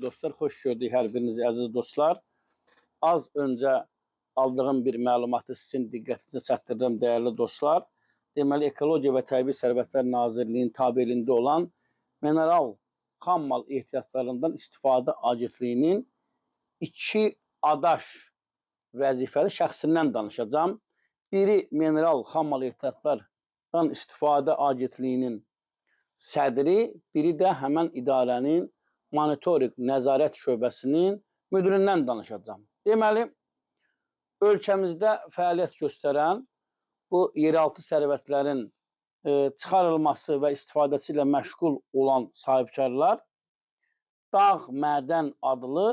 Dostlar, xoş gördük hər birinizi əziz dostlar. Az öncə aldığım bir məlumatı sizin diqqətinizə çatdırdım dəyərli dostlar. Deməli, Ekologiya və Təbii Sərvətlər Nazirliyinin tabeliyində olan mineral xammal ehtiyatlarından istifadə agentliyinin 2 adaş vəzifəli şəxsindən danışacağım. Biri mineral xammal ehtiyatlardan istifadə agentliyinin sədri, biri də həmən idarənin monitorinq nəzarət şöbəsinin müdüründən danışacağım. Deməli, ölkəmizdə fəaliyyət göstərən bu yeraltı sərvətlərin çıxarılması və istifadəsi ilə məşğul olan sahibkarlar dağ mədən adlı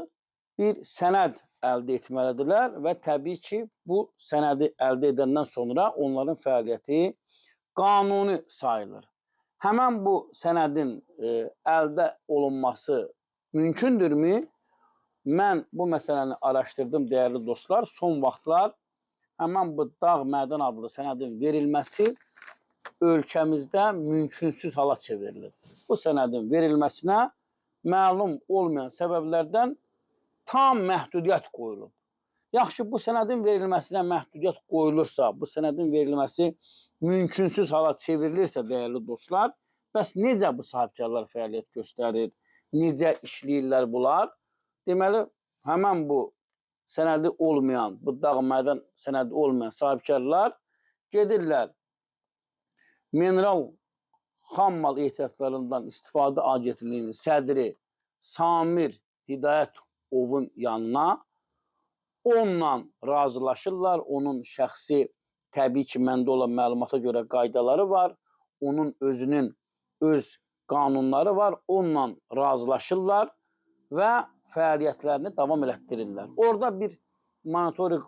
bir sənəd əldə etməlidirlər və təbii ki, bu sənədi əldə edəndən sonra onların fəaliyyəti qanuni sayılır. Həmən bu sənədin əldə olunması mümkündürmü? Mən bu məsələni araşdırdım dəyərli dostlar. Son vaxtlar həmən bu dağ mədən adlı sənədin verilməsi ölkəmizdə mümkünsüz hala çevrilir. Bu sənədin verilməsinə məlum olmayan səbəblərdən tam məhdudiyyət qoyulub. Yaxşı, bu sənədin verilməsinə məhdudiyyət qoyulursa, bu sənədin verilməsi mümkünsüz hala çevrilirsə, dəyərli dostlar, bəs necə bu sahibkarlar fəaliyyət göstərir, necə işləyirlər bunlar? Deməli, həmən bu sənədi olmayan, bu dağ mədən sənədi olmayan sahibkarlar gedirlər mineral xammal ehtiyatlarından istifadə agentliyinin sədri Samir Hidayətovun yanına, onunla razılaşırlar. Onun şəxsi, təbii ki, məndə olan məlumata görə qaydaları var. Onun özünün öz qanunları var. Onunla razılaşırlar və fəaliyyətlərini davam elətdirirlər. Orada bir monitorinq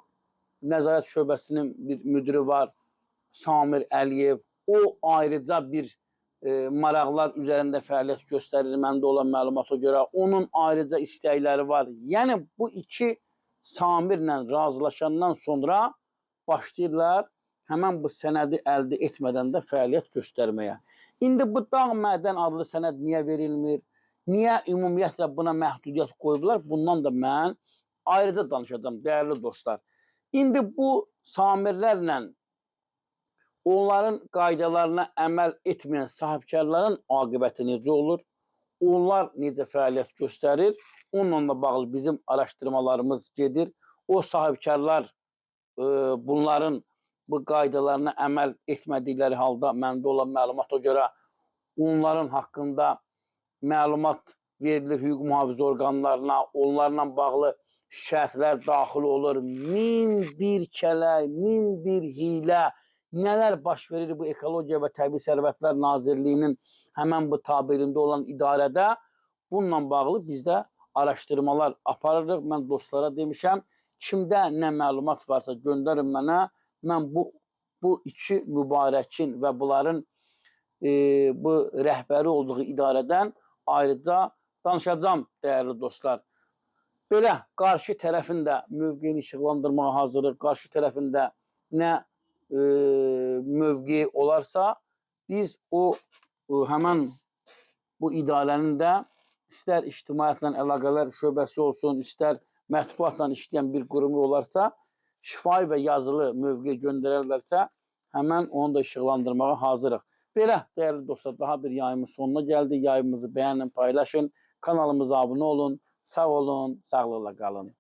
nəzarət şöbəsinin bir müdürü var, Samir Əliyev. O ayrıca bir maraqlar üzərində fəaliyyət göstərir, məndə olan məlumata görə. Onun ayrıca istəkləri var. Yəni, bu iki Samirlə razılaşandan sonra başlayırlar həmən bu sənədi əldə etmədən də fəaliyyət göstərməyə. İndi bu dağ mədən adlı sənəd niyə verilmir? Niyə ümumiyyətlə buna məhdudiyyət qoyublar? Bundan da mən ayrıca danışacağım, dəyərli dostlar. İndi bu samirlərlə onların qaydalarına əməl etməyən sahibkarların aqibəti necə olur? Onlar necə fəaliyyət göstərir? Onunla da bağlı bizim araşdırmalarımız gedir. O sahibkarlar bunların bu qaydalarına əməl etmədikləri halda məndə olan məlumata görə onların haqqında məlumat verilir hüquq mühafizə orqanlarına, onlarla bağlı şikayətlər daxil olur. Min bir kələk, min bir hilə, nələr baş verir bu Ekologiya və Təbii Sərvətlər Nazirliyinin həmən bu tabeliyində olan idarədə. Bununla bağlı bizdə araşdırmalar aparırıq. Mən dostlara demişəm, kimdə nə məlumat varsa göndərin mənə. Mən bu iki mübarəkin və bunların bu rəhbəri olduğu idarədən ayrıca danışacağım, dəyərli dostlar. Belə, qarşı tərəfin də mövqeyini işıqlandırmağa hazırıq. Qarşı tərəfin də nə mövqeyi olarsa, biz həmən bu idarənin də istər ictimaiyyətlə əlaqələr şöbəsi olsun, istər mətbuatla işləyən bir qurumu olarsa, şifahi və yazılı mövqe göndərərlərsə, həmən onu da işıqlandırmağa hazırıq. Belə, dəyərli dostlar, daha bir yayımın sonuna gəldik. Yayımımızı bəyənin, paylaşın, kanalımıza abunə olun, sağ olun, sağlıqla qalın.